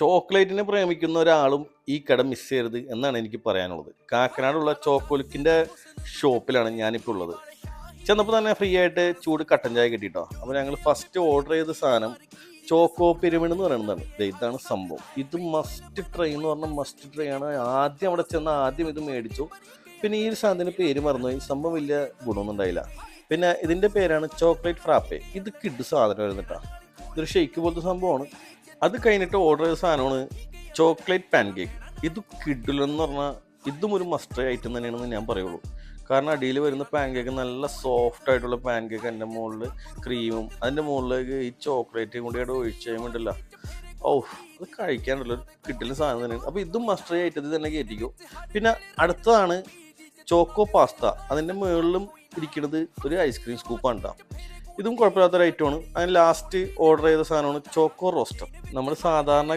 ചോക്ലേറ്റിനെ പ്രേമിക്കുന്ന ഒരാളും ഈ കട മിസ് ചെയ്യരുത് എന്നാണ് എനിക്ക് പറയാനുള്ളത്. കാക്കനാടുള്ള ചോക്കോലിക്കിൻ്റെ ഷോപ്പിലാണ് ഞാനിപ്പോൾ ഉള്ളത്. ചെന്നപ്പോൾ തന്നെ ഫ്രീ ആയിട്ട് ചൂട് കട്ടൻ ചായ കിട്ടിട്ടോ. അപ്പോൾ ഞങ്ങൾ ഫസ്റ്റ് ഓർഡർ ചെയ്ത സാധനം ചോക്കോ പിരമിഡ് എന്ന് പറയുന്നതാണ്. ഇതാണ് സംഭവം. ഇത് മസ്റ്റ് ട്രൈ എന്ന് പറഞ്ഞാൽ മസ്റ്റ് ട്രൈ ആണ്. ആദ്യം അവിടെ ചെന്ന് ആദ്യം ഇത് മേടിച്ചു. പിന്നെ ഈ ഒരു സാധനത്തിൻ്റെ പേര് മറന്നുപോയി. സംഭവം വലിയ ഗുണമൊന്നും ഉണ്ടായില്ല. പിന്നെ ഇതിൻ്റെ പേരാണ് ചോക്ലേറ്റ് ഫ്രാപ്പേ. ഇത് കിഡ് സാധനം വരുന്നിട്ടാ. ഇതൊരു ഷെയ്ക്ക് പോലത്തെ സംഭവമാണ്. അത് കഴിഞ്ഞിട്ട് ഓർഡർ ചെയ്ത സാധനമാണ് ചോക്ലേറ്റ് പാൻ കേക്ക്. ഇത് കിഡിലെന്ന് പറഞ്ഞാൽ ഇതും ഒരു മസ്റ്റ് ഐറ്റം തന്നെയാണെന്ന് ഞാൻ പറയുള്ളൂ. കാരണം അടിയിൽ വരുന്ന പാൻ കേക്ക് നല്ല സോഫ്റ്റ് ആയിട്ടുള്ള പാൻ കേക്ക്, അതിൻ്റെ മുകളിൽ ക്രീമും അതിൻ്റെ മുകളിലേക്ക് ഈ ചോക്ലേറ്റും കൂടി അവിടെ ഒഴിച്ച് കഴിയുമ്പോണ്ടല്ല, അത് കഴിക്കാനുള്ളൊരു കിഡിലെ സാധനം തന്നെയാണ്. അപ്പോൾ ഇതും മസ്റ്റ് ഐറ്റത്തിൽ തന്നെ കയറ്റിക്കും. പിന്നെ അടുത്തതാണ് ചോക്കോ പാസ്ത. അതിൻ്റെ മുകളിലും ഇരിക്കുന്നത് ഒരു ഐസ്ക്രീം സ്കൂപ്പാണ് കേട്ടോ. ഇതും കുഴപ്പമില്ലാത്തൊരു ഐറ്റമാണ്. അതിന് ലാസ്റ്റ് ഓർഡർ ചെയ്ത സാധനമാണ് ചോക്കോ റോസ്റ്റർ. നമ്മൾ സാധാരണ